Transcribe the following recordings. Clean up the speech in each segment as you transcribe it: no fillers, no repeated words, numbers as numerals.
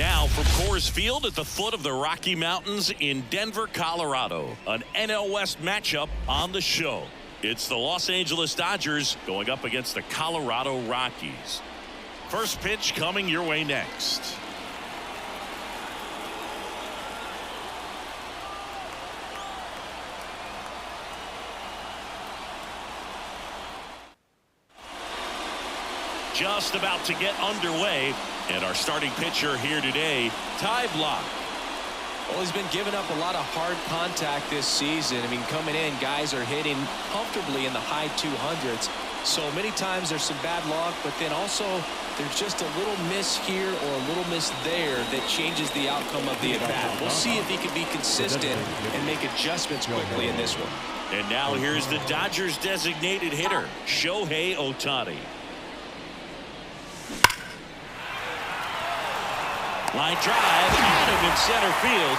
Now from Coors Field at the foot of the Rocky Mountains in Denver, Colorado, an NL West matchup on the show. It's the Los Angeles Dodgers going up against the Colorado Rockies. First pitch coming your way next. Just about to get underway, and our starting pitcher here today, Blach. Well, he's been giving up a lot of hard contact this season. I mean, coming in, guys are hitting comfortably in the high 200s. So many times there's some bad luck, but then also there's just a little miss here or a little miss there that changes the outcome of the at-bat. We'll see if he can be consistent and make adjustments quickly in this one. And now here's the Dodgers designated hitter, Shohei Ohtani. Line drive out of in center field.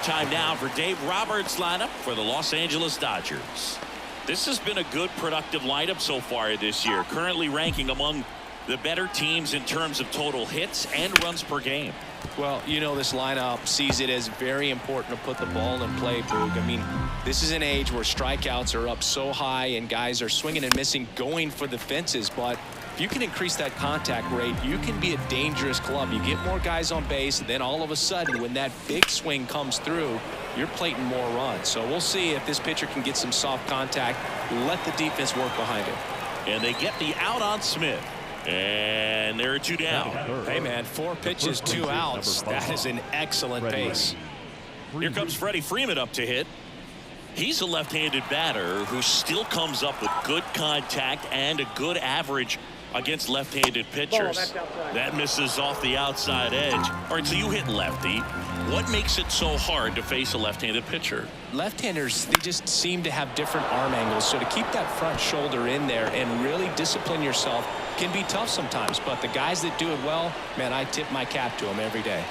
Time now for Dave Roberts' lineup for the Los Angeles Dodgers. This has been a good, productive lineup so far this year, currently ranking among the better teams in terms of total hits and runs per game. Well, you know, this lineup sees it as very important to put the ball in play, Boog. I mean, this is an age where strikeouts are up so high and guys are swinging and missing, going for the fences. But if you can increase that contact rate, you can be a dangerous club. You get more guys on base, and then all of a sudden, when that big swing comes through, you're plating more runs. So we'll see if this pitcher can get some soft contact, let the defense work behind him. And they get the out on Smith. And there are two down. Hey, man, 4 pitches, 2 outs. That is an excellent pace. Here comes Freddie Freeman up to hit. He's a left-handed batter who still comes up with good contact and a good average against left-handed pitchers. That misses off the outside edge. All right, so you hit lefty. What makes it so hard to face a left-handed pitcher? Left-handers, they just seem to have different arm angles. So to keep that front shoulder in there and really discipline yourself can be tough sometimes. But the guys that do it well, man, I tip my cap to them every day.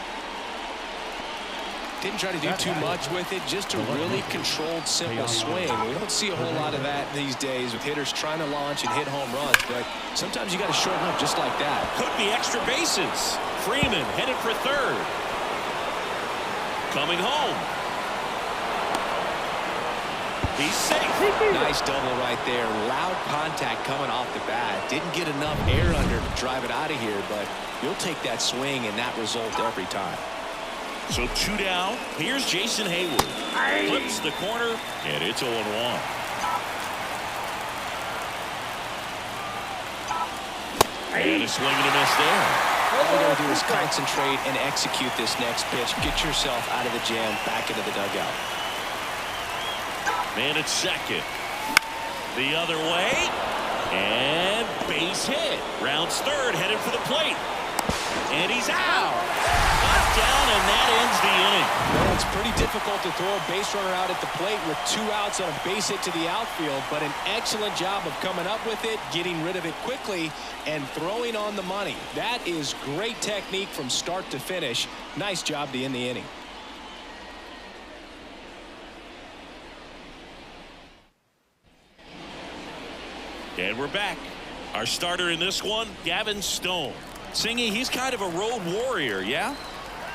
Didn't try to do too much with it, just a really controlled, simple swing. We don't see a whole lot of that these days with hitters trying to launch and hit home runs, but sometimes you got to shorten up just like that. Could be extra bases. Freeman headed for third. Coming home. He's safe. Nice double right there. Loud contact coming off the bat. Didn't get enough air under to drive it out of here, but you'll take that swing and that result every time. So 2 down. Here's Jason Hayward. Flips the corner, and it's 0-1. And a swing and a miss there. All you got to do is concentrate and execute this next pitch. Get yourself out of the jam, back into the dugout. Man at second. The other way. And base hit. Rounds third, headed for the plate. And he's out. Down, and that ends the inning. Well, it's pretty difficult to throw a base runner out at the plate with 2 outs on a base hit to the outfield, but an excellent job of coming up with it, getting rid of it quickly, and throwing on the money. That is great technique from start to finish. Nice job to end the inning. And we're back. Our starter in this one, Gavin Stone. Singy, he's kind of a road warrior, yeah?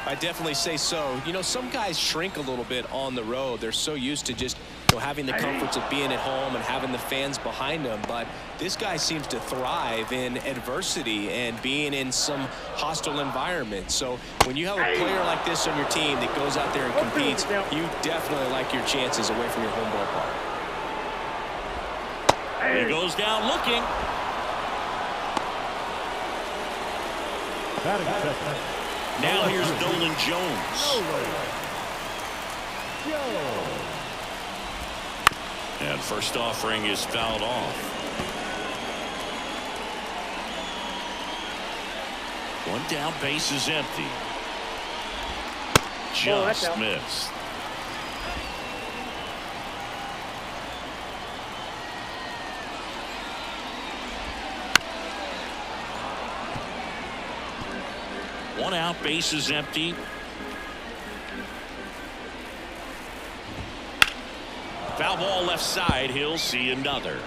I definitely say so. You know, some guys shrink a little bit on the road. They're so used to just, you know, having the comforts of being at home and having the fans behind them. But this guy seems to thrive in adversity and being in some hostile environment. So when you have a player like this on your team that goes out there and competes, you definitely like your chances away from your home ballpark. He goes down looking. Now here's Nolan Jones. And first offering is fouled off. One down, base is empty. Just missed. One out, base is empty. Foul ball left side. He'll see another.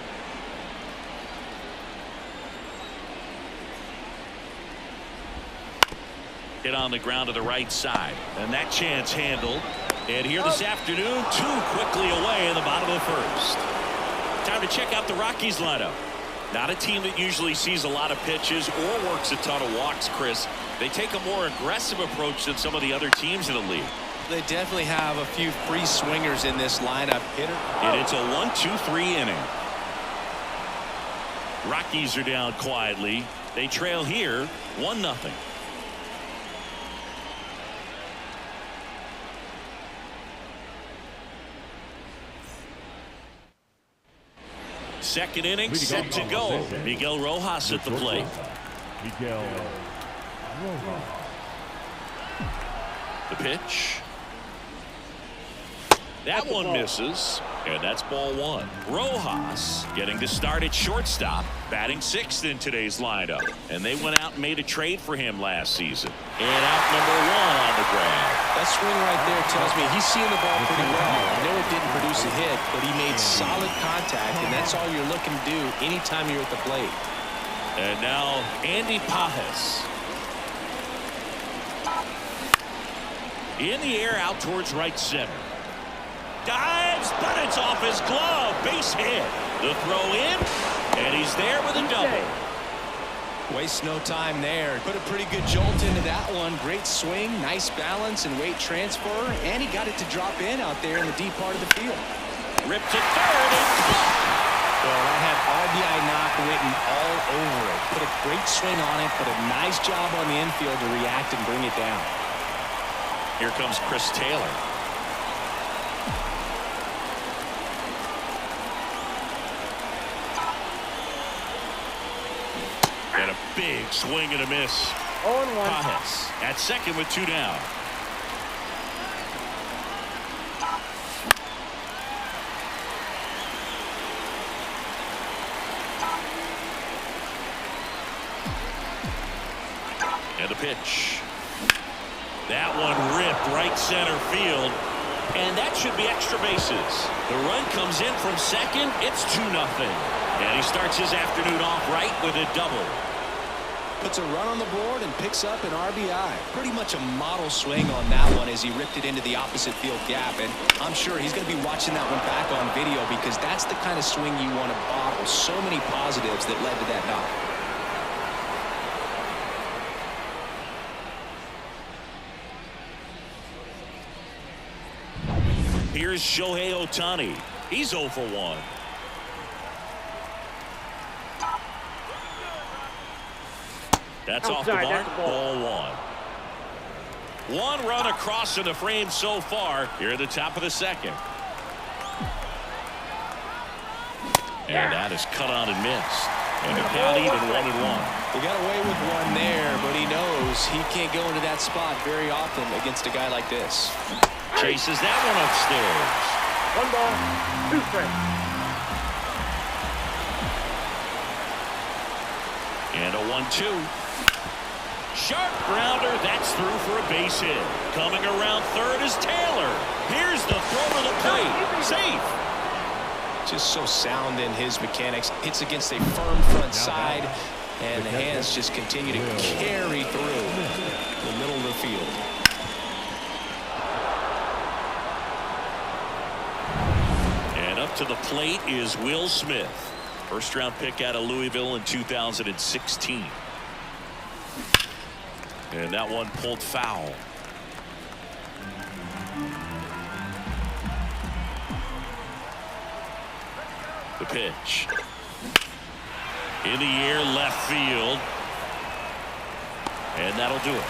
Hit on the ground to the right side. And that chance handled. And here this afternoon, 2 quickly away in the bottom of the first. Time to check out the Rockies lineup. Not a team that usually sees a lot of pitches or works a ton of walks, Chris. They take a more aggressive approach than some of the other teams in the league. They definitely have a few free swingers in this lineup. And it's a 1-2-3 inning. Rockies are down quietly. They trail here 1-0. Second inning set to go. Miguel Rojas at the plate. The pitch. That one misses, and that's ball 1. Rojas getting to start at shortstop, batting 6th in today's lineup. And they went out and made a trade for him last season. And out number 1 on the ground. That swing right there tells me he's seeing the ball pretty well. I know it didn't produce a hit, but he made solid contact, and that's all you're looking to do anytime you're at the plate. And now Andy Pajes. In the air out towards right center. Dives, but it's off his glove. Base hit. The throw in, and he's there with a double. Waste no time there. Put a pretty good jolt into that one. Great swing, nice balance and weight transfer, and he got it to drop in out there in the deep part of the field. Ripped to third and caught. Well, that had RBI knock written all over it. Put a great swing on it, put a nice job on the infield to react and bring it down. Here comes Chris Taylor. And a big swing and a miss. 0-1. Pajes at second with 2 down. And the pitch. That one ripped right center field. And that should be extra bases. The run comes in from second. It's 2-0. And he starts his afternoon off right with a double. Puts a run on the board and picks up an RBI. Pretty much a model swing on that one as he ripped it into the opposite field gap. And I'm sure he's going to be watching that one back on video because that's the kind of swing you want to bottle. So many positives that led to that knock. Here's Shohei Ohtani. He's 0 for 1. That's off the mark. Ball 1. 1 run across in the frame so far here at the top of the second. And that is cut on and missed. And the count even 1-1. He got away with one there, but he knows he can't go into that spot very often against a guy like this. Chases that one upstairs. 1 ball, 2 strikes. And a 1-2. Sharp grounder. That's through for a base hit. Coming around third is Taylor. Here's the throw to the plate. Safe. Just so sound in his mechanics. Hits against a firm front side, and the hands just continue to carry through the middle of the field. And up to the plate is Will Smith. First-round pick out of Louisville in 2016. And that one pulled foul. The pitch. In the air, left field. And that'll do it.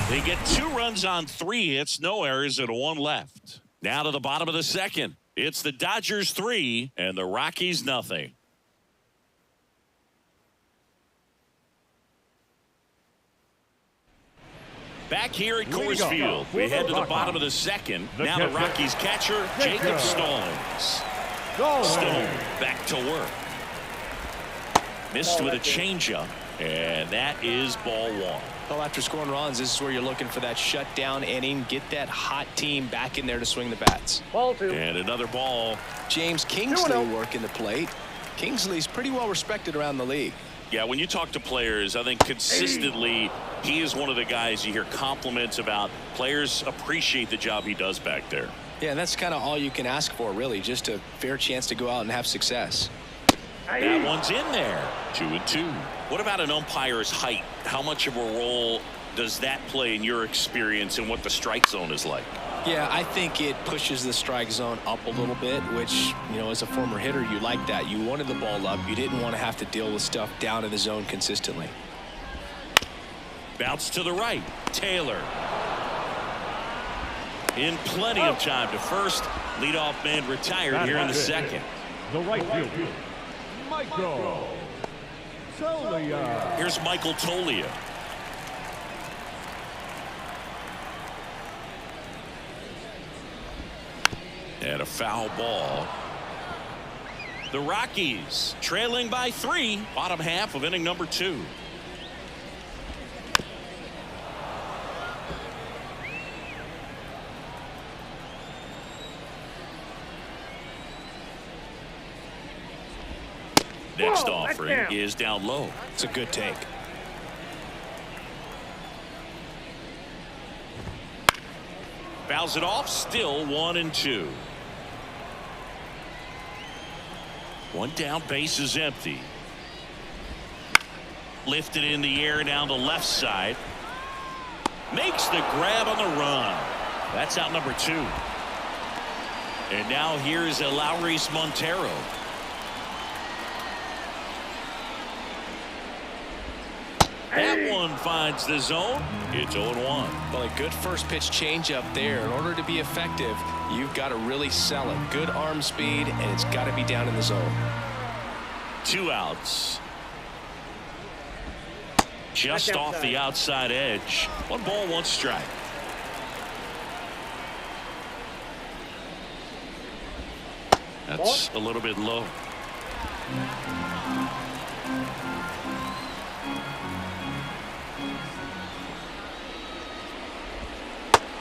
They get 2 runs on 3 hits, no errors, and 1 left. Now to the bottom of the second. It's the Dodgers 3 and the Rockies nothing. Back here at Coors Field, we head to the bottom of the second. Now the Rockies catcher, Jacob Stallings. Stone back to work. Missed with a changeup, and that is ball 1. Well, after scoring runs, this is where you're looking for that shutdown inning. Get that hot team back in there to swing the bats. Ball 2. And another ball. James Kingsley working the plate. Kingsley's pretty well respected around the league. Yeah, when you talk to players, I think consistently he is one of the guys you hear compliments about. Players appreciate the job he does back there. Yeah, and that's kind of all you can ask for, really, just a fair chance to go out and have success. That one's in there. 2-2. What about an umpire's height? How much of a role does that play in your experience and what the strike zone is like? Yeah, I think it pushes the strike zone up a little bit, which, you know, as a former hitter, you like that. You wanted the ball up. You didn't want to have to deal with stuff down in the zone consistently. Bounce to the right. Taylor. In plenty of time to first. Leadoff man retired here in the second. The right field. Michael Tolia. Here's Michael Tolia. And a foul ball. The Rockies trailing by 3, bottom half of inning number 2. Next offering is down low. It's a good take. Fouls it off, still 1-2. One down, base is empty. Lifted in the air down the left side. Makes the grab on the run. That's out number 2. And now here's Lowry's Montero. That one finds the zone. It's 0-1. Well, a good first pitch changeup there. In order to be effective, you've got to really sell it. Good arm speed, and it's got to be down in the zone. 2 outs. Just off the outside edge. 1 ball, 1 strike. That's a little bit low.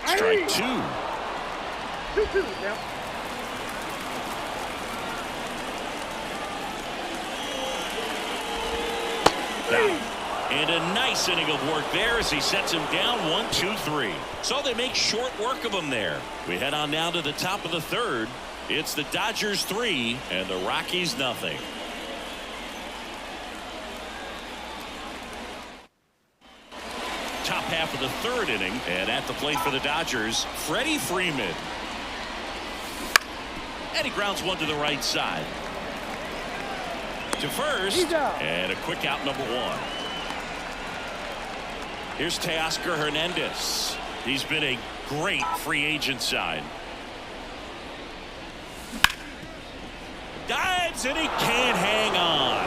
Strike 2. 2-2 now. And a nice inning of work there as he sets him down 1-2-3. So they make short work of him there. We head on now to the top of the 3rd. It's the Dodgers 3 and the Rockies nothing. Top half of the 3rd inning, and at the plate for the Dodgers, Freddie Freeman. And he grounds one to the right side. To first, and a quick out number 1. Here's Teoscar Hernandez. He's been a great free agent sign. Dives, and he can't hang on.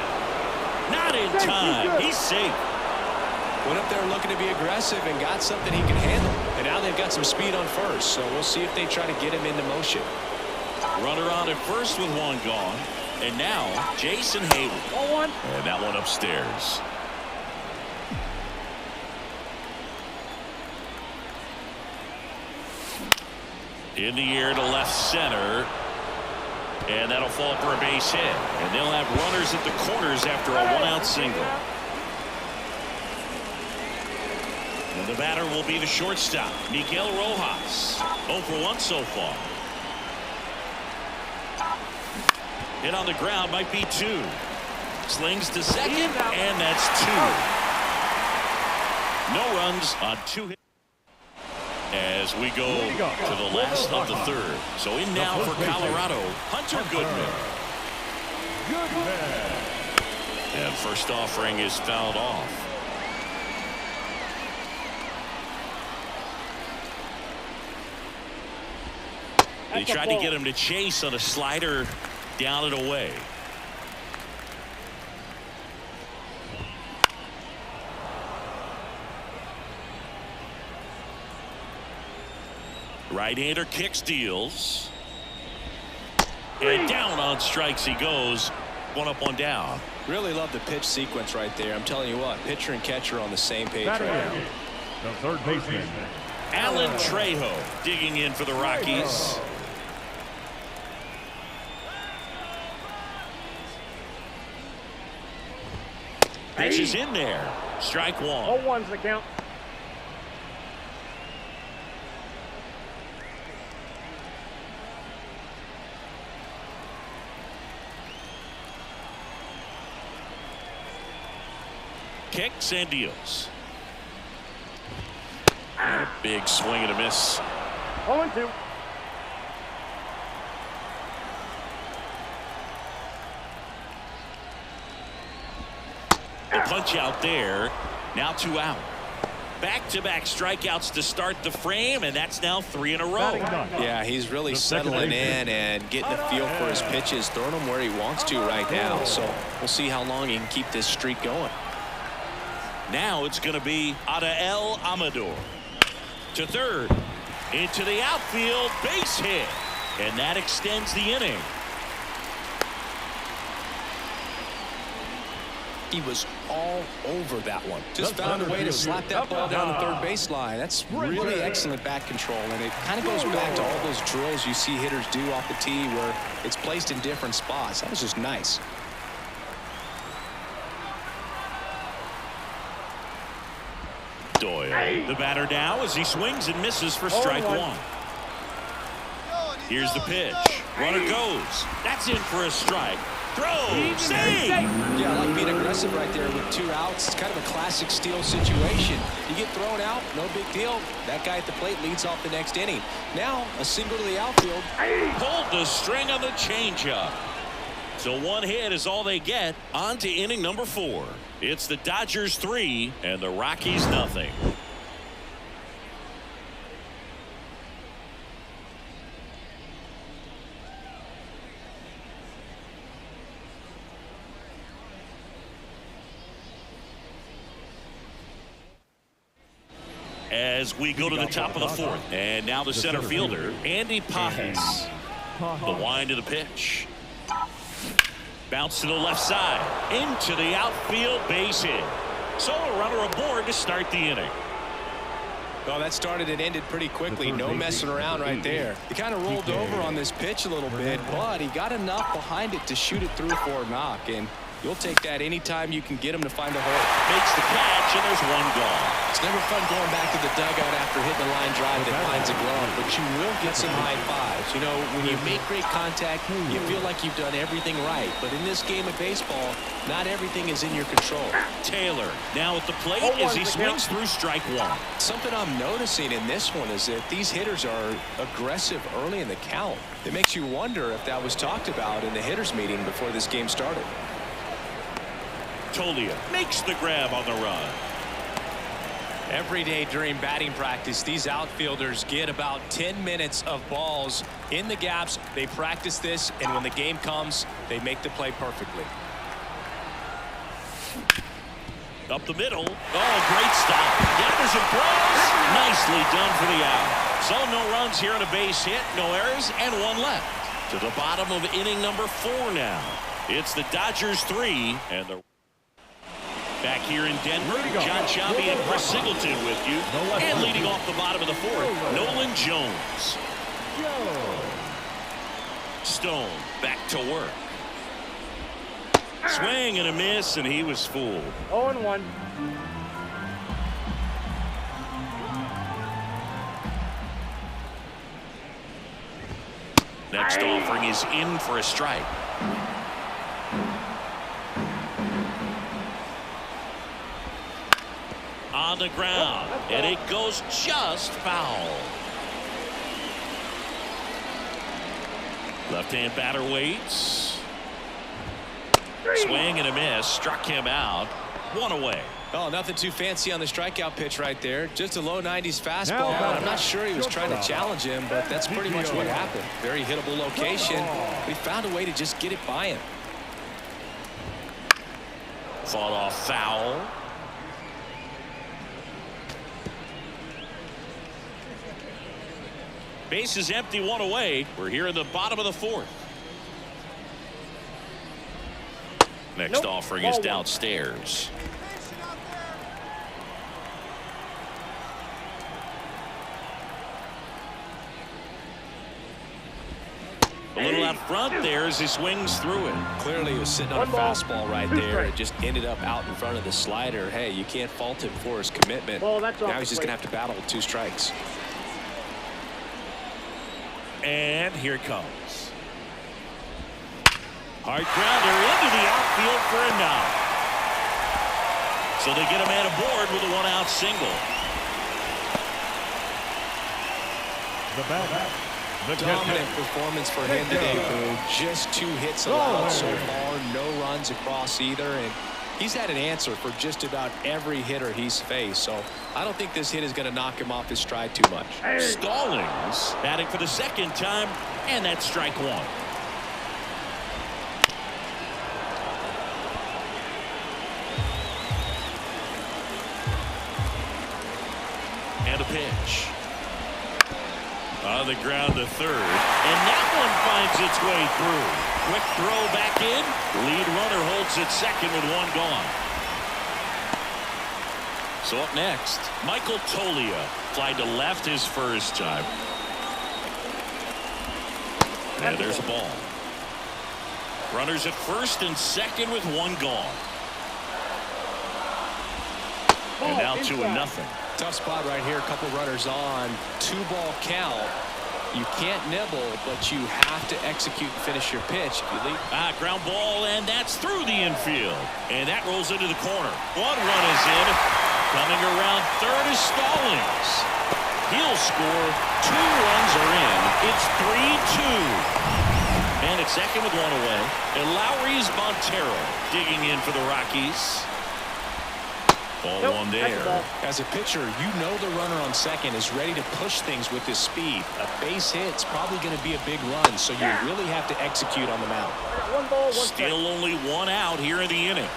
Not in time. He's safe. Went up there looking to be aggressive and got something he can handle. And now they've got some speed on first, so we'll see if they try to get him into motion. Runner on at first with 1 gone. And now Jason Hayward. 1-1. And that one upstairs. In the air to left center. And that'll fall for a base hit. And they'll have runners at the corners after a 1-out single. And the batter will be the shortstop, Miguel Rojas. 0 for 1 so far. Hit on the ground, might be 2. Slings to second, and that's 2. No runs on 2 hits. As we go to the last of the 3rd. So in now for Colorado, Hunter Goodman. And first offering is fouled off. They tried to get him to chase on a slider down and away. Right-hander kicks, deals. And down on strikes he goes. 1 up, 1 down. Really love the pitch sequence right there. I'm telling you what, pitcher and catcher on the same page right now. The third baseman, Alan Trejo digging in for the Rockies. Pitch is in there. Strike one. 0-1's the count. Kicks and deals. And a big swing and a miss. 0-2. A punch out there. Now 2 out. Back-to-back strikeouts to start the frame, and that's now 3 in a row. Yeah, he's really settling in and getting a feel for his pitches, throwing them where he wants to right now. So we'll see how long he can keep this streak going. Now it's going to be Adael Amador to third, into the outfield, base hit, and that extends the inning. He was all over that one. Just found a way to slap that ball down the third baseline. That's really excellent bat control, and it kind of goes back to all those drills you see hitters do off the tee where it's placed in different spots. That was just nice. Doyle, the batter now as he swings and misses for strike one. Here's the pitch. Runner goes. That's in for a strike. Throw. Save. Yeah, I like being aggressive right there with 2 outs. It's kind of a classic steal situation. You get thrown out, no big deal. That guy at the plate leads off the next inning. Now, a single to the outfield. Pulled the string on the changeup. So 1 hit is all they get. On to inning number 4. It's the Dodgers 3 and the Rockies nothing. As we go to the top of the 4th, and now the center fielder, Andy Pajas. The wind of the pitch. Bounce to the left side. Into the outfield, base hit. So a runner aboard to start the inning. Well, that started and ended pretty quickly. No messing around right there. He kind of rolled over on this pitch a little bit, but he got enough behind it to shoot it through for a knock. And you'll take that anytime you can get him to find a hole. Makes the catch, and there's 1 gone. It's never fun going back to the dugout after hitting a line drive that finds a glove, but you will get some high fives. You know, when you make great contact, you feel like you've done everything right. But in this game of baseball, not everything is in your control. Taylor now at the plate as he swings through strike 1. Something I'm noticing in this one is that these hitters are aggressive early in the count. It makes you wonder if that was talked about in the hitters meeting before this game started. Tolia makes the grab on the run. Every day during batting practice, these outfielders get about 10 minutes of balls in the gaps. They practice this, and when the game comes, they make the play perfectly. Up the middle. Oh, great stop. Gathers and throws. Nicely done for the out. So no runs here on a base hit, no errors, and 1 left. To the bottom of inning number 4 now. It's the Dodgers 3 and the back here in Denver, John Shambi and Chris Singleton with you. And leading off the bottom of the 4th, Nolan Jones. Stone back to work. Swing and a miss, and he was fooled. 0-1. Next offering is in for a strike. On the ground, and it goes just foul. Left-hand batter waits. Swing and a miss, struck him out. 1 away. Oh, nothing too fancy on the strikeout pitch right there. Just a low 90s fastball. I'm not sure he was trying to challenge him, but that's pretty much what happened. Very hittable location. He found a way to just get it by him. Fall off foul. Base is empty, 1 away. We're here in the bottom of the 4th. Next offering is downstairs. A little out front there as he swings through it. Clearly, he was sitting on a fastball right there. It just ended up out in front of the slider. Hey, you can't fault him for his commitment. Now he's just going to have to battle with 2 strikes. And here it comes. Hard grounder into the outfield for a knock. So they get a man aboard with a 1-out single. Dominant performance for him today, Boo. Just 2 hits allowed so far, no runs across either, and he's had an answer for just about every hitter he's faced. So I don't think this hit is going to knock him off his stride too much. Stallings batting for the 2nd time, and that's strike 1. And a pitch. On the ground to 3rd, and that one finds its way through. Quick throw back in. Lead runner holds at 2nd with 1 gone. So up next, Michael Tolia flied to left his first time. And there's a ball. Runners at 1st and 2nd with 1 gone. And now 2-0. Tough spot right here. A couple runners on. 2-ball count. You can't nibble, but you have to execute and finish your pitch. If you leave. Ground ball, and that's through the infield. And that rolls into the corner. 1 run is in. Coming around 3rd is Stallings. He'll score. 2 runs are in. It's 3-2. And at 2nd with 1 away. And Lowry's Montero digging in for the Rockies. Ball 1 there. As a pitcher, you know the runner on 2nd is ready to push things with his speed. A base hit's probably going to be a big run, so you really have to execute on the mound. Still only 1 out here in the inning.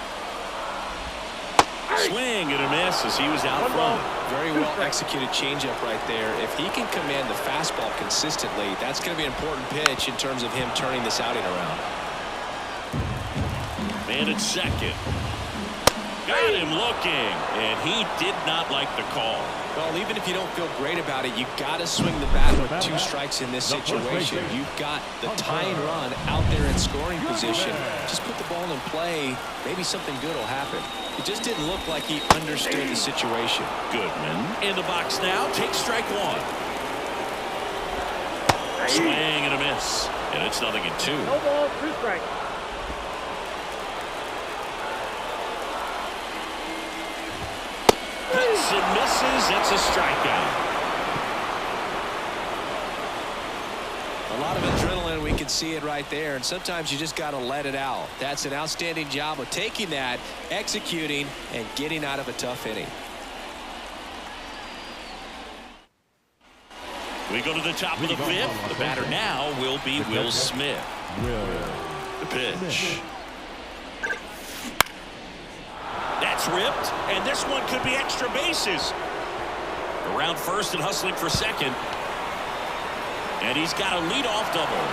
Swing and a miss as he was out front. Very well executed changeup right there. If he can command the fastball consistently, that's going to be an important pitch in terms of him turning this outing around. Man at 2nd. Got him looking, and he did not like the call. Well, even if you don't feel great about it, you got to swing the bat with 2 strikes in this situation. You've got the tying run out there in scoring position. Just put the ball in play. Maybe something good will happen. It just didn't look like he understood the situation. Goodman in the box now. Takes strike 1. Swing and a miss, and it's 0-2. No ball, 2 strikes. Hits and misses. It's a strikeout. A lot of adrenaline. We can see it right there. And sometimes you just got to let it out. That's an outstanding job of taking that, executing, and getting out of a tough inning. We go to the top of the 5th. The batter now will be Will Smith. The pitch. That's ripped, and this one could be extra bases. Around 1st and hustling for 2nd. And he's got a leadoff double.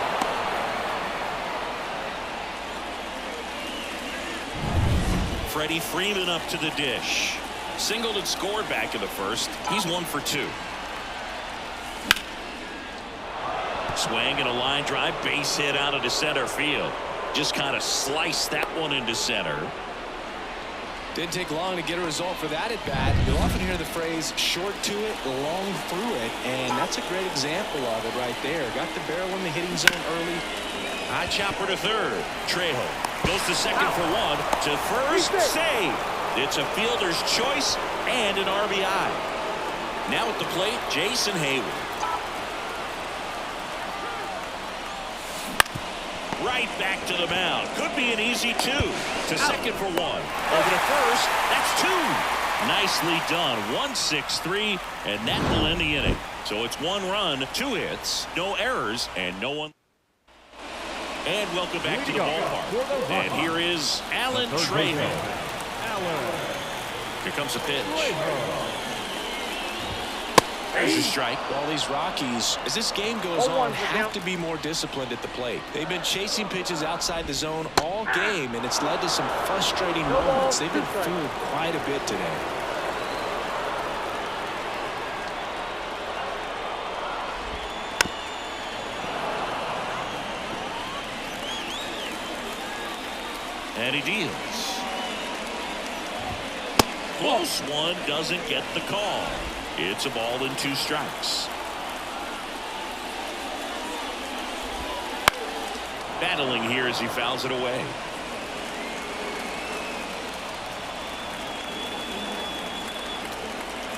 Freddie Freeman up to the dish. Singled and scored back in the 1st. He's 1 for 2. Swing and a line drive, base hit out into center field. Just kind of sliced that one into center. Didn't take long to get a result for that at bat. You'll often hear the phrase short to it, long through it, and that's a great example of it right there. Got the barrel in the hitting zone early. High chopper to 3rd. Trejo goes to 2nd for 1. To 1st, save. It's a fielder's choice and an RBI. Now at the plate, Jason Hayward. Right back to the mound. Could be an easy 2. To 2nd for 1. Over to 1st. That's 2. Nicely done. 1-6-3, and that will end the inning. So it's 1 run, 2 hits, no errors, and no one. And welcome back to the ballpark. And here is Alan Trejo. Here comes the pitch. There's a strike. All these Rockies, as this game goes on, have to be more disciplined at the plate. They've been chasing pitches outside the zone all game, and it's led to some frustrating moments. They've been fooled quite a bit today. And he deals. Close one, doesn't get the call. It's a ball and 2 strikes. Battling here as he fouls it away.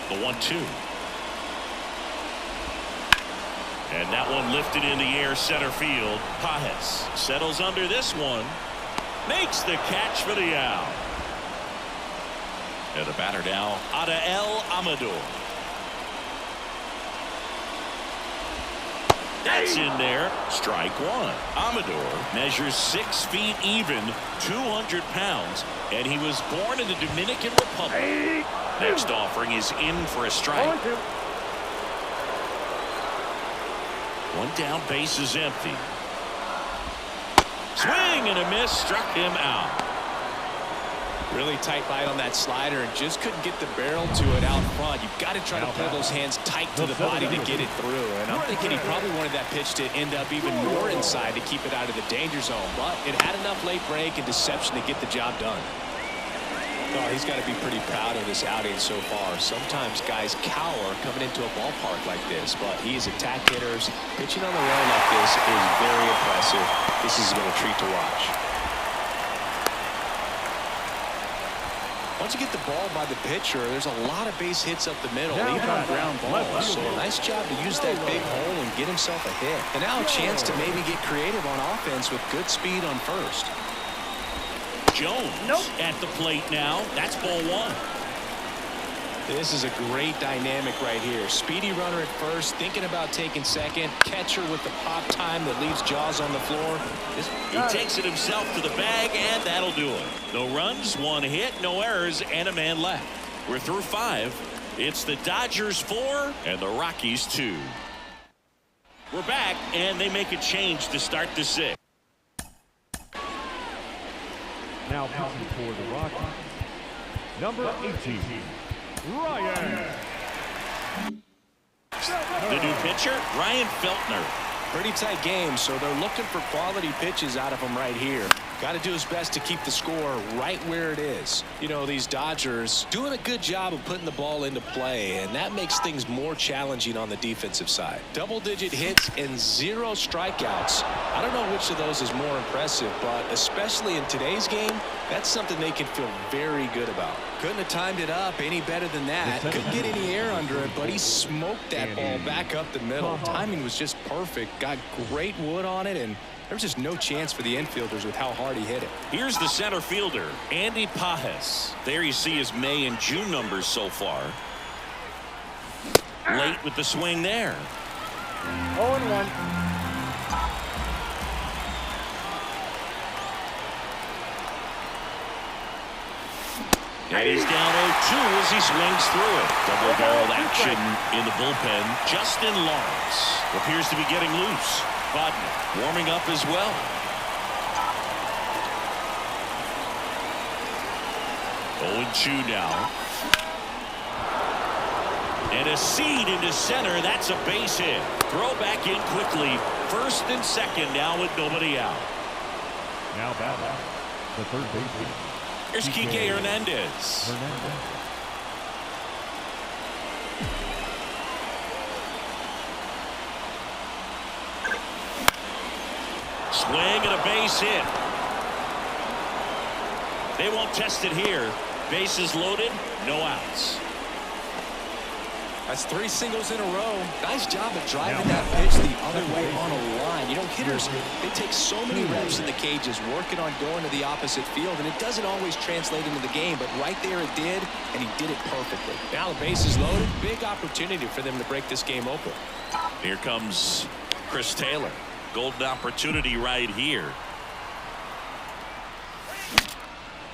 The 1-2. And that one lifted in the air center field. Pajes settles under this one. Makes the catch for the out. And the batter now, Adael Amador. That's in there. Strike 1. Amador measures 6 feet even, 200 pounds, and he was born in the Dominican Republic. Next offering is in for a strike. 1 down, base is empty. Swing and a miss, struck him out. Really tight bite on that slider and just couldn't get the barrel to it out front. You've got to try to pull those hands tight to the body to get it through. And I'm thinking he probably wanted that pitch to end up even more inside to keep it out of the danger zone. But it had enough late break and deception to get the job done. Oh, he's got to be pretty proud of this outing so far. Sometimes guys cower coming into a ballpark like this, but he is attack hitters. Pitching on the road like this is very impressive. This has been a treat to watch. Once you get the ball by the pitcher, there's a lot of base hits up the middle, even on ground balls. So nice job to use that big hole and get himself a hit. And now a chance to maybe get creative on offense with good speed on first. Jones at the plate now. That's ball 1. This is a great dynamic right here. Speedy runner at first, thinking about taking second. Catcher with the pop time that leaves Jaws on the floor. He takes it himself to the bag, and that'll do it. No runs, 1 hit, no errors, and a man left. We're through 5. It's the Dodgers 4 and the Rockies 2. We're back, and they make a change to start the 6th. Now pitching for the Rockies, number 18, Ryan. The new pitcher, Ryan Feltner. Pretty tight game, so they're looking for quality pitches out of him right here. Got to do his best to keep the score right where it is. You know, these Dodgers doing a good job of putting the ball into play, and that makes things more challenging on the defensive side. Double-digit hits and 0 strikeouts. I don't know which of those is more impressive, but especially in today's game, that's something they can feel very good about. Couldn't have timed it up any better than that. Couldn't get any air under it, but he smoked that ball back up the middle. Timing was just perfect. Got great wood on it, and there was just no chance for the infielders with how hard he hit it. Here's the center fielder, Andy Pajes. There you see his May and June numbers so far. Late with the swing there. 0-1. And he's down 0-2 as he swings through it. Double-barreled action in the bullpen. Justin Lawrence appears to be getting loose. Bodman warming up as well. 0-2 now. And a seed into center. That's a base hit. Throw back in quickly. First and second now with nobody out. Now batting the third baseman. Here's Kike Hernandez. Swing and a base hit. They won't test it here. Bases loaded, no outs. That's 3 singles in a row. Nice job of driving that pitch the other way on a line. You know, hitters, they take so many reps in the cages working on going to the opposite field, and it doesn't always translate into the game, but right there it did, and he did it perfectly. Now the base is loaded. Big opportunity for them to break this game open. Here comes Chris Taylor. Golden opportunity right here.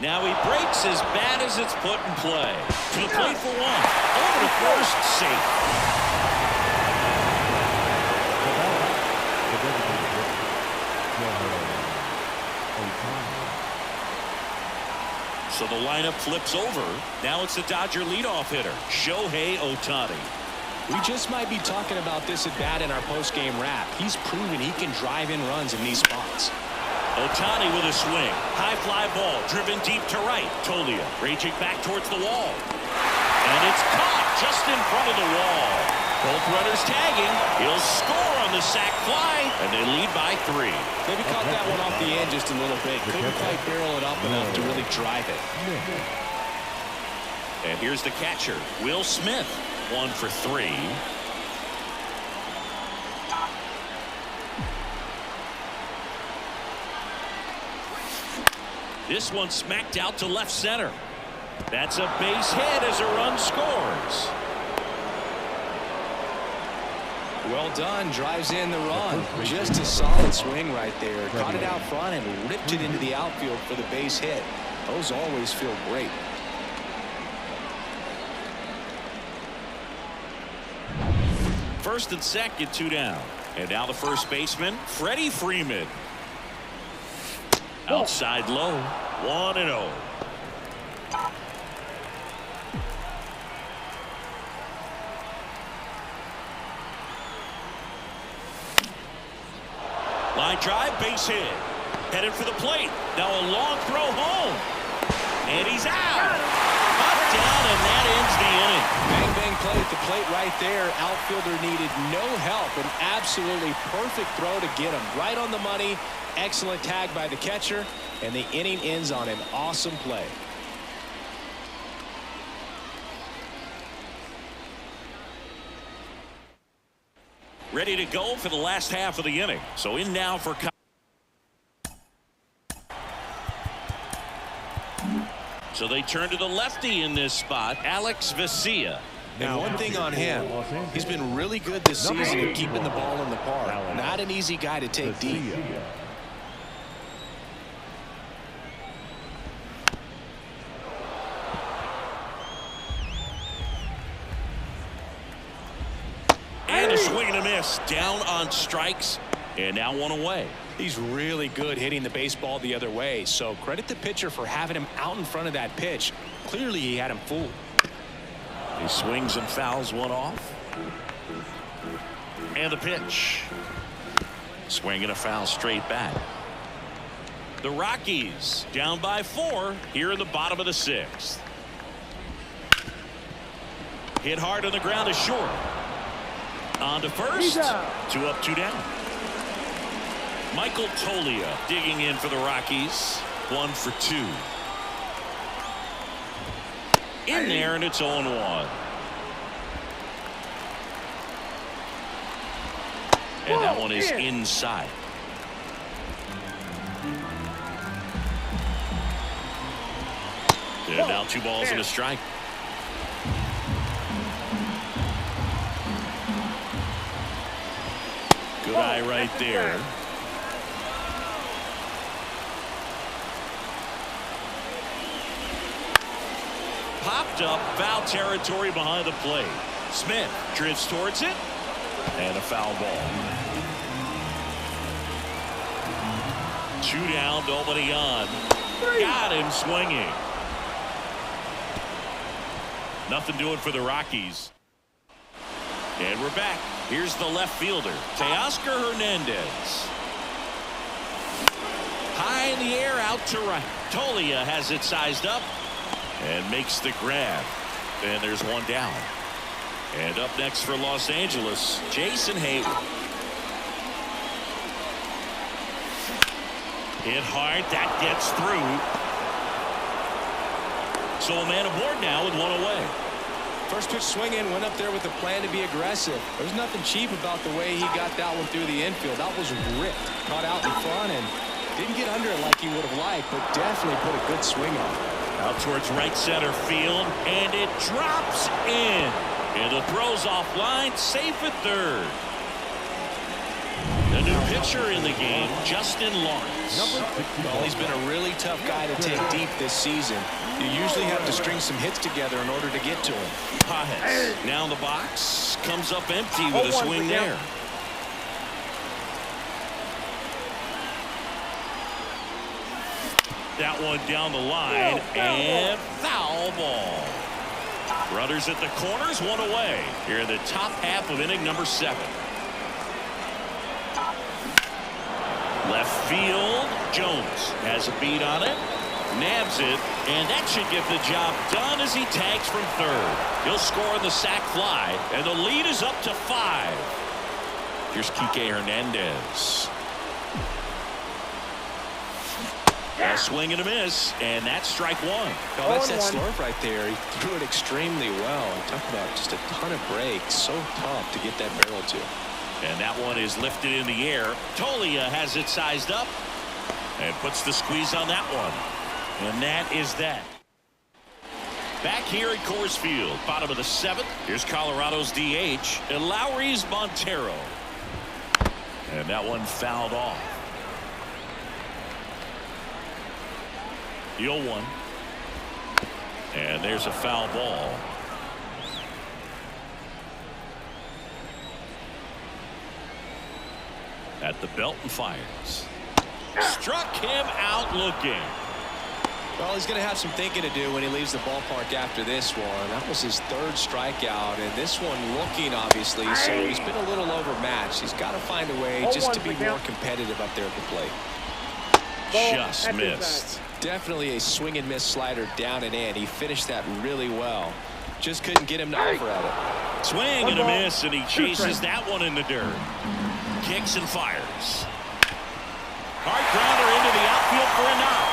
Now he breaks as bad as it's put in play. To the plate for 1. Over to first, safe. So the lineup flips over. Now it's the Dodger leadoff hitter, Shohei Ohtani. We just might be talking about this at bat in our post-game wrap. He's proven he can drive in runs in these spots. Ohtani with a swing. High fly ball driven deep to right. Tolia raging back towards the wall. And it's caught just in front of the wall. Both runners tagging. He'll score on the sac fly, and they lead by 3. Maybe caught that one off the end just a little bit. Couldn't quite barrel it up enough to really drive it. And here's the catcher, Will Smith, 1 for 3. This one smacked out to left center. That's a base hit as a run scores. Well done, drives in the run. Just a solid swing right there. Caught it out front and ripped it into the outfield for the base hit. Those always feel great. First and second, 2 down. And now the first baseman, Freddie Freeman. Outside low, 1-0. Line drive, base hit. Headed for the plate. Now a long throw home. And he's out. Up, down, and that ends the inning. Bang, bang play at the plate right there. Outfielder needed no help. An absolutely perfect throw to get him right on the money. Excellent tag by the catcher. And the inning ends on an awesome play. Ready to go for the last half of the inning. So in now for... So they turn to the lefty in this spot, Alex Vesia. And one thing on him, he's been really good this season at keeping the ball in the park. Not an easy guy to take deep. And a swing and a miss. Down on strikes. And now 1 away. He's really good hitting the baseball the other way. So credit the pitcher for having him out in front of that pitch. Clearly he had him fooled. He swings and fouls one off. And the pitch. Swing and a foul straight back. The Rockies down by 4 here in the bottom of the 6th. Hit hard on the ground is short. On to first. 2 up, 2 down. Michael Tolia digging in for the Rockies. 1 for 2. In there, and it's 0-1. And that one is inside. And now 2 balls and a strike. Good eye right there. Popped up, foul territory behind the plate. Smith drifts towards it, and a foul ball. 2 down, nobody on. Got him swinging. Nothing doing for the Rockies. And we're back. Here's the left fielder, Teoscar Hernandez. High in the air, out to right. Tolia has it sized up and makes the grab. And there's 1 down. And up next for Los Angeles, Jason Hayward. Hit hard, that gets through. So a man aboard now with 1 away. First pitch swinging, went up there with a plan to be aggressive. There's nothing cheap about the way he got that one through the infield. That was ripped, caught out in front, and didn't get under it like he would have liked, but definitely put a good swing on it. Out towards right center field, and it drops in. And the throw's offline, safe at third. The new pitcher in the game, Justin Lawrence. Well, he's been a really tough guy to take deep this season. You usually have to string some hits together in order to get to him. Paez now in the box, comes up empty with a swing there. That one down the line, and foul ball. Runners at the corners, 1 away here in the top half of inning number 7. Left field. Jones has a beat on it. Nabs it, and that should get the job done as he tags from third. He'll score on the sac fly, and the lead is up to 5. Here's Kike Hernandez. A swing and a miss, and that's strike 1. Oh, that's that slurve right there. He threw it extremely well. Talk about just a ton of breaks. So tough to get that barrel to. And that one is lifted in the air. Tolia has it sized up and puts the squeeze on that one. And that is that. Back here at Coors Field, bottom of the 7th. Here's Colorado's DH, and Lowry's Montero. And that one fouled off. The 0-1. And there's a foul ball. At the belt and fires. Struck him out looking. Well, he's going to have some thinking to do when he leaves the ballpark after this one. That was his 3rd strikeout, and this one looking, obviously, so he's been a little overmatched. He's got to find a way just to be more competitive up there at the plate. Just missed. Definitely a swing and miss slider down and in. He finished that really well. Just couldn't get him to over at it. Swing and a miss, and he chases that one in the dirt. Kicks and fires. Hard grounder into the outfield for a knock.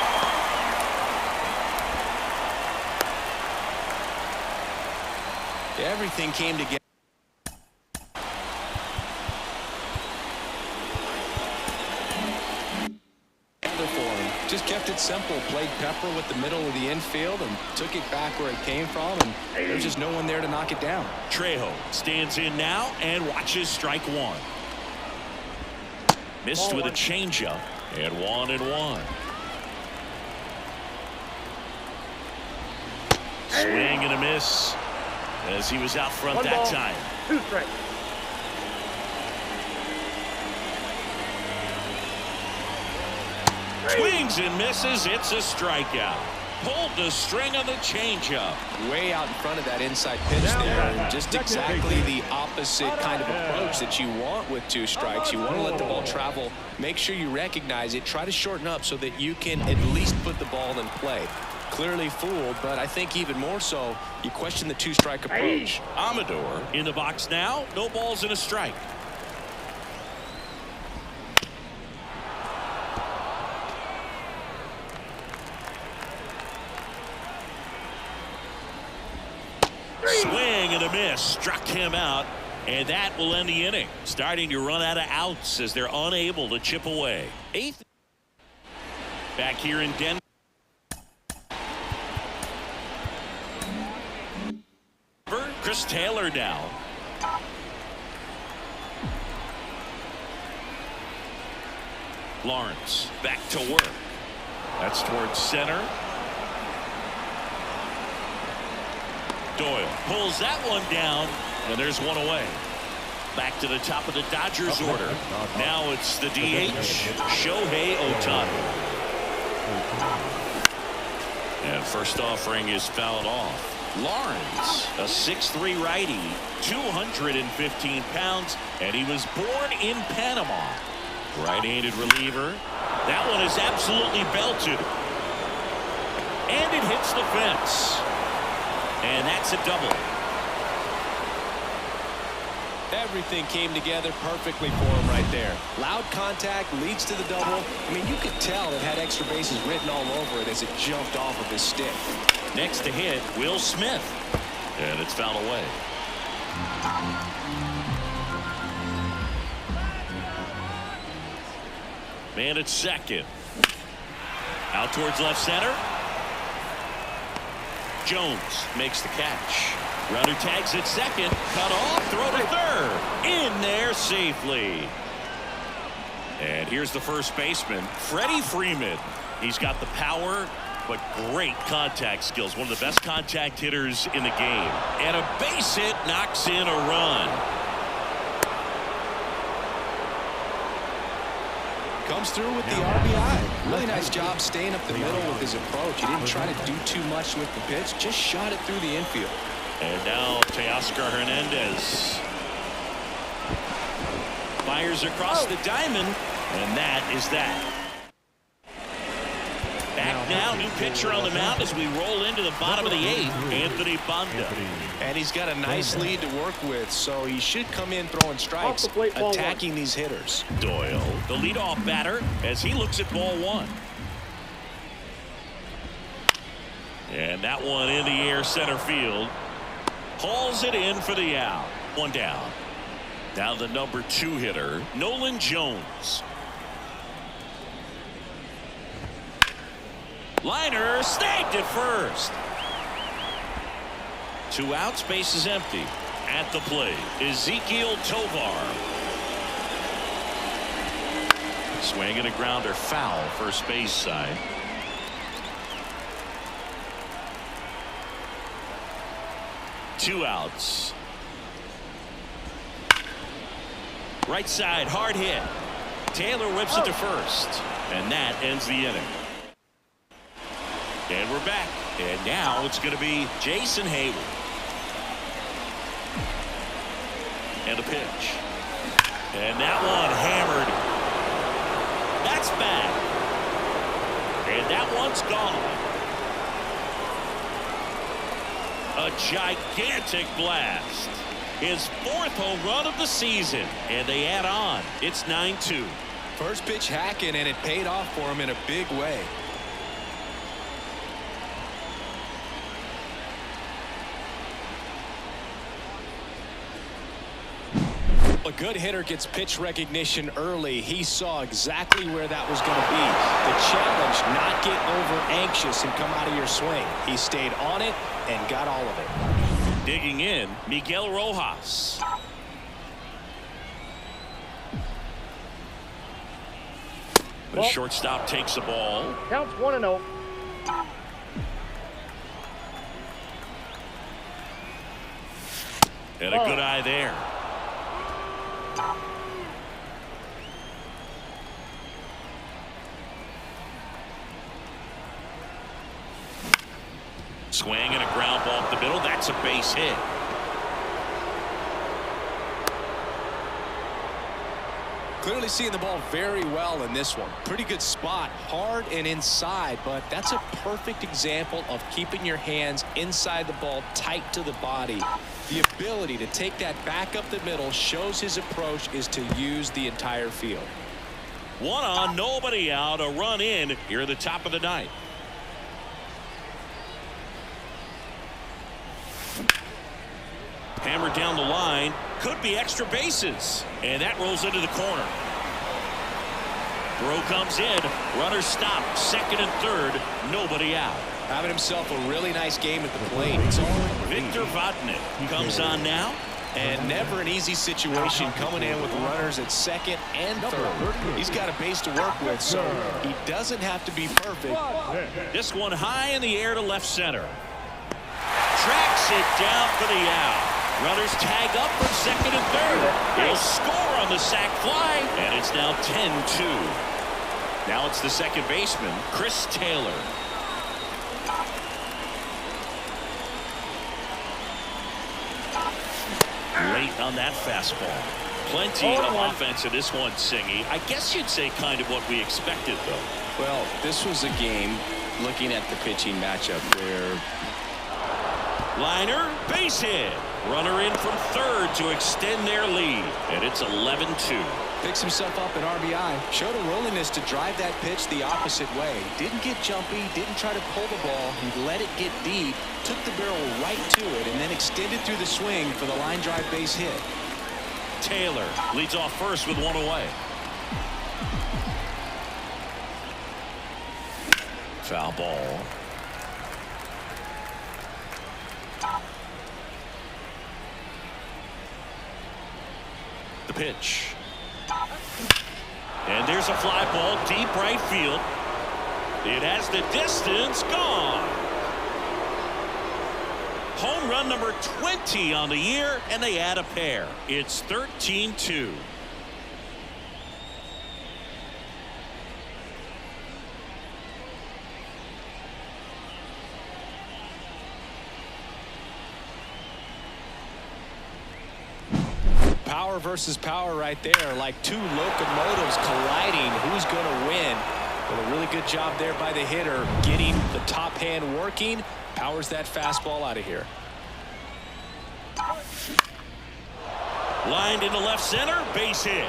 Everything came together. Just kept it simple. Played pepper with the middle of the infield and took it back where it came from, and there's just no one there to knock it down. Trejo stands in now and watches strike 1. Missed with a changeup, and 1-1. Swing and a miss as he was out front that time. 2 strikes. Swings and misses. It's a strikeout. Pulled the string on the changeup. Way out in front of that inside pitch there, and just exactly the opposite kind of approach that you want with 2 strikes. You want to let the ball travel. Make sure you recognize it. Try to shorten up so that you can at least put the ball in play. Clearly fooled, but I think even more so, you question the 2-strike approach. Amador in the box now. No balls and a strike. Swing and a miss. Struck him out, and that will end the inning. Starting to run out of outs as they're unable to chip away. 8th. Back here in Denver. Chris Taylor now. Lawrence back to work. That's towards center. Doyle pulls that one down, and there's one away. Back to the top of the Dodgers order. Now it's the DH, Shohei Ohtani. And first offering is fouled off. Lawrence, a 6'3" righty, 215 pounds, and he was born in Panama. Right-handed reliever. That one is absolutely belted. And it hits the fence. And that's a double. Everything came together perfectly for him right there. Loud contact leads to the double. I mean, you could tell it had extra bases written all over it as it jumped off of his stick. Next to hit, Will Smith. And it's fouled away. Man at second. Out towards left center. Jones makes the catch. Runner tags at second. Cut off. Throw to third. In there safely. And here's the first baseman, Freddie Freeman. He's got the power, but great contact skills. One of the best contact hitters in the game. And a base hit knocks in a run. Comes through with the RBI. Really nice job staying up the middle with his approach. He didn't try to do too much with the pitch, just shot it through the infield. And now Teoscar Hernandez fires across the diamond. And that is that. Back now, new pitcher on the mound as we roll into the bottom of the 8th, Anthony Banda. And he's got a nice lead to work with, so he should come in throwing strikes, attacking these hitters. Doyle, the leadoff batter, as he looks at ball 1. And that one in the air center field. Hauls it in for the out. 1 down. Now the number 2 hitter, Nolan Jones. Liner snagged at first. 2 outs, base is empty. At the plate, Ezekiel Tovar. Swing and a grounder foul, first base side. Two outs. Right side, hard hit. Taylor whips it to first, and that ends the inning. And we're back. And now it's going to be Jason Hayward. And a pitch. And that one hammered. That's back. And that one's gone. A gigantic blast. His 4th home run of the season. And they add on. It's 9-2. First pitch hacking, and it paid off for him in a big way. A good hitter gets pitch recognition early. He saw exactly where that was going to be. The challenge, not get over anxious and come out of your swing. He stayed on it and got all of it. Digging in, Miguel Rojas. The shortstop takes the ball. Counts 1-0. And a good eye there. Swing and a ground ball up the middle. That's a base hit. Clearly seeing the ball very well in this one. Pretty good spot, hard and inside, but that's a perfect example of keeping your hands inside the ball, tight to the body. The ability to take that back up the middle shows his approach is to use the entire field. 1 on, nobody out, a run in here at the top of the 9th. Hammered down the line, could be extra bases, and that rolls into the corner. Throw comes in, runner stopped, 2nd and 3rd, nobody out. Having himself a really nice game at the plate. Victor Vodnik comes on now. And never an easy situation coming in with runners at 2nd and 3rd. He's got a base to work with, so he doesn't have to be perfect. This one high in the air to left center. Tracks it down for the out. Runners tag up from 2nd and 3rd. He'll score on the sac fly, and it's now 10-2. Now it's the second baseman, Chris Taylor. Late on that fastball. Plenty of offense in this one, Singy. I guess you'd say kind of what we expected, though. Well, this was a game, looking at the pitching matchup, where Liner, base hit. Runner in from 3rd to extend their lead. And it's 11-2. Picks himself up an RBI. Showed a willingness to drive that pitch the opposite way. Didn't get jumpy, didn't try to pull the ball. He let it get deep, took the barrel right to it, and then extended through the swing for the line drive base hit. Taylor leads off first with 1 away. Foul ball. The pitch. And there's a fly ball deep right field. It has the distance, gone. Home run number 20 on the year, and they add a pair. It's 13-2. power versus power right there, like two locomotives colliding. Who's going to win? Well, a really good job there by the hitter, getting the top hand working, powers that fastball out of here. Lined into left center, base hit.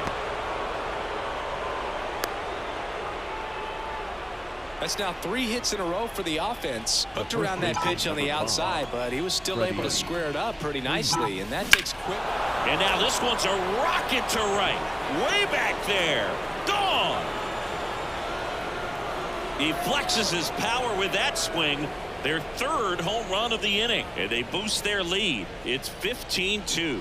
That's now 3 hits in a row for the offense. Hooked around that pitch on the outside, but he was still able to square it up pretty nicely, and that takes quick. And now this one's a rocket to right. Way back there. Gone. He flexes his power with that swing. Their 3rd home run of the inning, and they boost their lead. It's 15-2.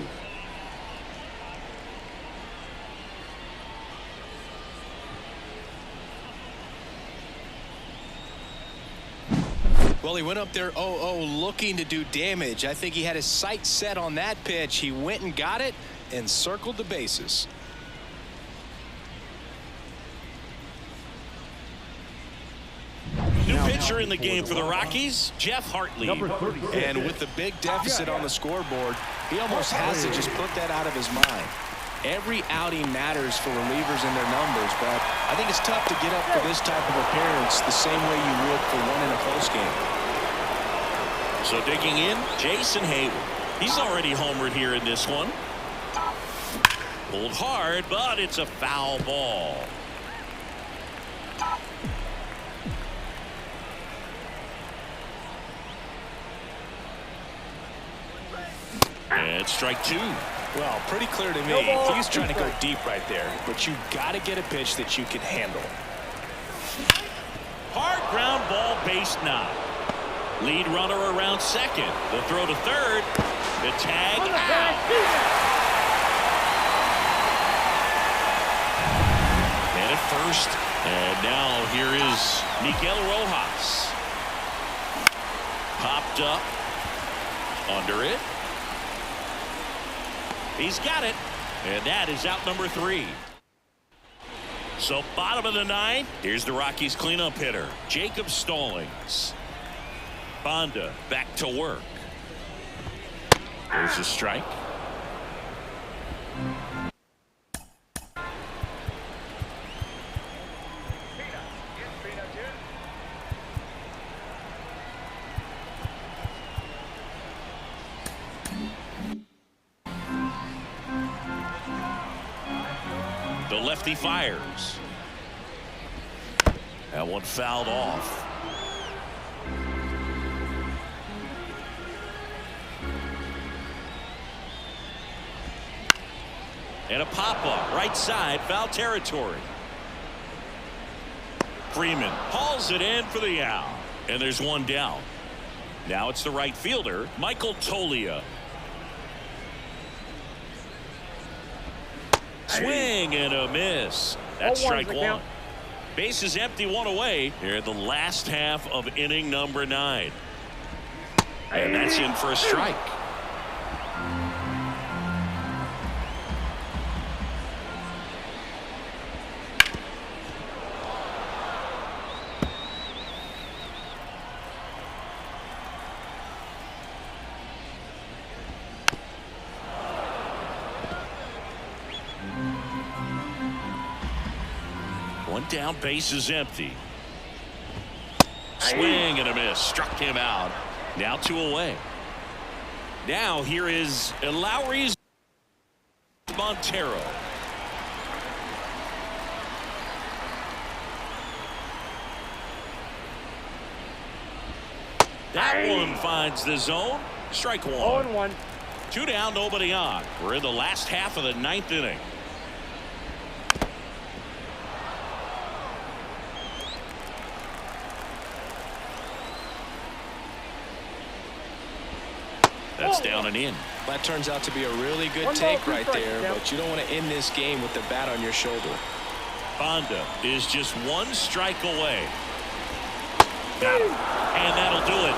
Well, he went up there 0-0 looking to do damage. I think he had his sights set on that pitch. He went and got it and circled the bases. New pitcher in the game for the Rockies, Jeff Hartley. And with the big deficit on the scoreboard, he almost has to just put that out of his mind. Every outing matters for relievers and their numbers, but I think it's tough to get up for this type of appearance the same way you would for one in a close game. So digging in, Jason Hayward. He's already homered here in this one. Pulled hard, but it's a foul ball. And strike 2. Well, pretty clear to me. He's trying to go deep right there, but you got to get a pitch that you can handle. Hard ground ball, base knock. Lead runner around second. The throw to third. The tag out. And at first. And now here is Miguel Rojas. Popped up. Under it. He's got it. And that is out number 3. So bottom of the 9th. Here's the Rockies cleanup hitter, Jacob Stallings. Bonda back to work. There's a strike. The lefty fires. That one fouled off. And a pop-up, right side, foul territory. Freeman hauls it in for the out. And there's one down. Now it's the right fielder, Michael Toglia. Swing and a miss. That's strike 1. Base is empty, 1 away. Here in the last half of inning number 9. And that's in for a strike. One down, base is empty. Swing and a miss. Struck him out. Now 2 away. Now here is Lowry's Montero. That one finds the zone. Strike 1. 0-1. 2 down, nobody on. We're in the last half of the 9th inning. That's down and in. That turns out to be a really good take right there, but you don't want to end this game with the bat on your shoulder. Bonda is just 1 strike away. Got him. And that'll do it.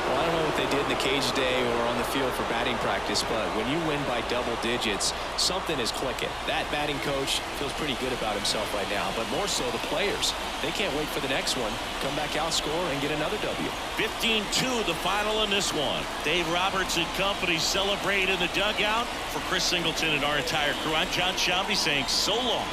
Well, I don't know what they did in the cage today or on the field for batting practice, but when you win by double digits, something is clicking. That batting coach feels pretty good about himself right now, but more so the players. They can't wait for the next one, come back out, score, and get another W. 15-2, the final in this one. Dave Roberts and company celebrate in the dugout. For Chris Singleton and our entire crew, I'm John Shelby saying so long.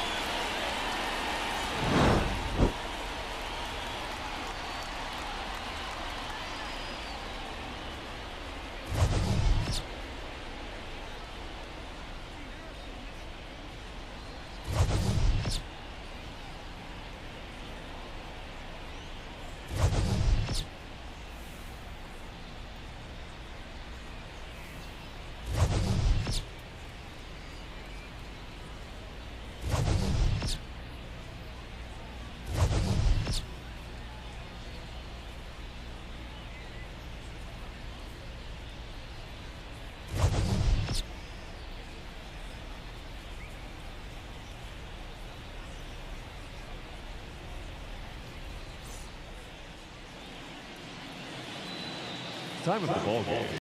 Time of the ball game.